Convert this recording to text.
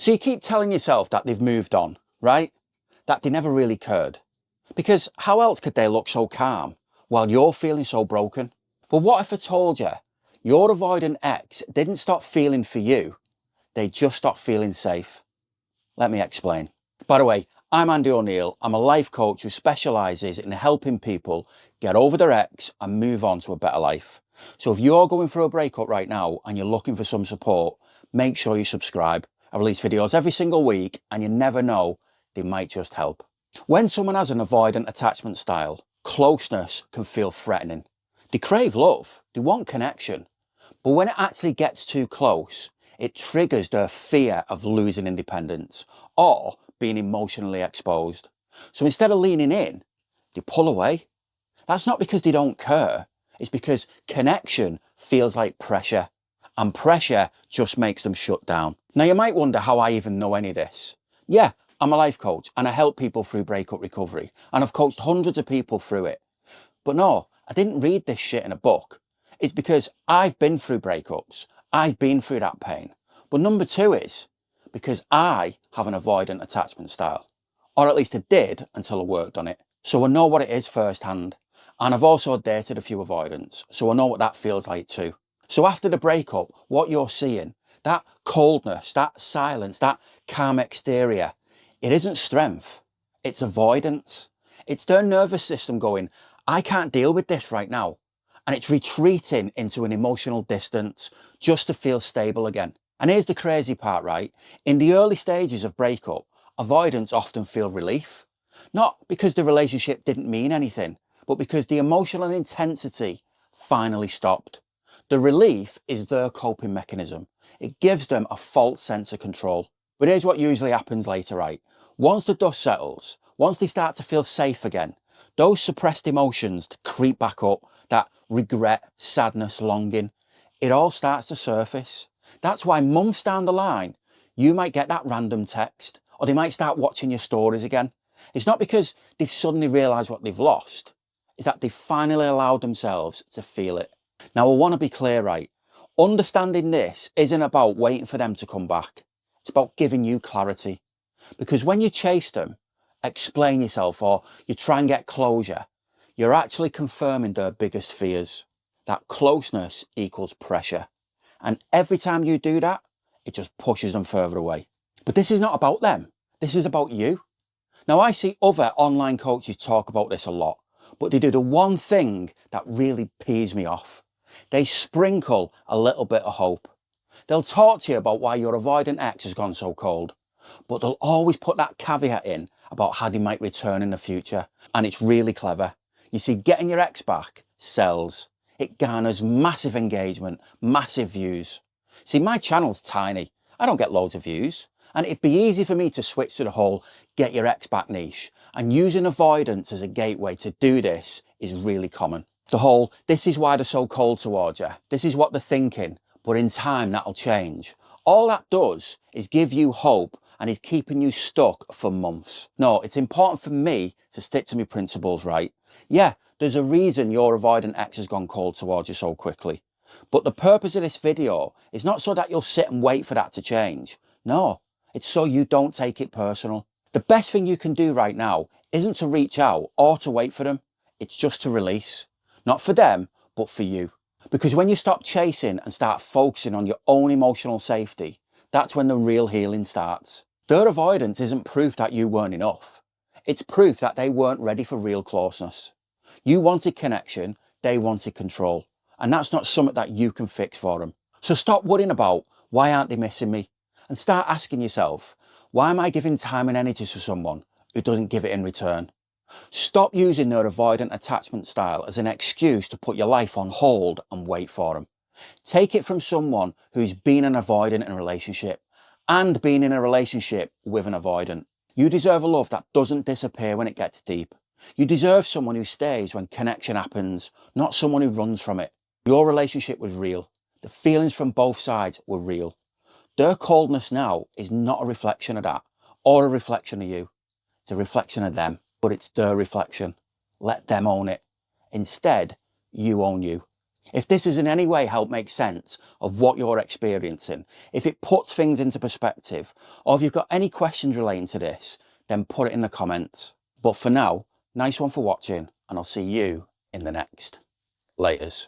So you keep telling yourself that they've moved on, right? That they never really cared. Because how else could they look so calm while you're feeling so broken? But what if I told you your avoidant ex didn't stop feeling for you, they just stopped feeling safe? Let me explain. By the way, I'm Andy O'Neill. I'm a life coach who specialises in helping people get over their ex and move on to a better life. So if you're going through a breakup right now and you're looking for some support, make sure you subscribe. I release videos every single week and you never know, they might just help. When someone has an avoidant attachment style, closeness can feel threatening. They crave love, they want connection. But when it actually gets too close, it triggers their fear of losing independence or being emotionally exposed. So instead of leaning in, they pull away. That's not because they don't care. It's because connection feels like pressure, and pressure just makes them shut down. Now you might wonder how I even know any of this. Yeah, I'm a life coach and I help people through breakup recovery, and I've coached hundreds of people through it. But no, I didn't read this shit in a book. It's because I've been through breakups. I've been through that pain. But number two is because I have an avoidant attachment style. Or at least I did until I worked on it. So I know what it is firsthand. And I've also dated a few avoidants, so I know what that feels like too. So after the breakup, what you're seeing, that coldness, that silence, that calm exterior, it isn't strength, it's avoidance. It's their nervous system going, I can't deal with this right now. And it's retreating into an emotional distance just to feel stable again. And here's the crazy part, right? In the early stages of breakup, avoidants often feel relief. Not because the relationship didn't mean anything, but because the emotional intensity finally stopped. The relief is their coping mechanism. It gives them a false sense of control. But here's what usually happens later, right? Once the dust settles, once they start to feel safe again, those suppressed emotions creep back up, that regret, sadness, longing, it all starts to surface. That's why months down the line, you might get that random text, or they might start watching your stories again. It's not because they've suddenly realised what they've lost, it's that they've finally allowed themselves to feel it. Now, I want to be clear, right? Understanding this isn't about waiting for them to come back. It's about giving you clarity. Because when you chase them, explain yourself, or you try and get closure, you're actually confirming their biggest fears. That closeness equals pressure. And every time you do that, it just pushes them further away. But this is not about them. This is about you. Now, I see other online coaches talk about this a lot, but they do the one thing that really pees me off. They sprinkle a little bit of hope. They'll talk to you about why your avoidant ex has gone so cold, but they'll always put that caveat in about how they might return in the future. And it's really clever. You see, getting your ex back sells. It garners massive engagement, massive views. See, my channel's tiny. I don't get loads of views. And it'd be easy for me to switch to the whole get your ex back niche. And using avoidance as a gateway to do this is really common. The whole, this is why they're so cold towards you. This is what they're thinking. But in time, that'll change. All that does is give you hope and is keeping you stuck for months. No, it's important for me to stick to my principles, right? Yeah, there's a reason your avoidant ex has gone cold towards you so quickly. But the purpose of this video is not so that you'll sit and wait for that to change. No, it's so you don't take it personal. The best thing you can do right now isn't to reach out or to wait for them. It's just to release. Not for them, but for you. Because when you stop chasing and start focusing on your own emotional safety, that's when the real healing starts. Their avoidance isn't proof that you weren't enough. It's proof that they weren't ready for real closeness. You wanted connection, they wanted control. And that's not something that you can fix for them. So stop worrying about why aren't they missing me? And start asking yourself, why am I giving time and energy to someone who doesn't give it in return? Stop using their avoidant attachment style as an excuse to put your life on hold and wait for them. Take it from someone who's been an avoidant in a relationship and been in a relationship with an avoidant. You deserve a love that doesn't disappear when it gets deep. You deserve someone who stays when connection happens, not someone who runs from it. Your relationship was real. The feelings from both sides were real. Their coldness now is not a reflection of that or a reflection of you. It's a reflection of them, but it's their reflection. Let them own it. Instead, you own you. If this has in any way helped make sense of what you're experiencing, if it puts things into perspective, or if you've got any questions relating to this, then put it in the comments. But for now, nice one for watching, and I'll see you in the next. Laters.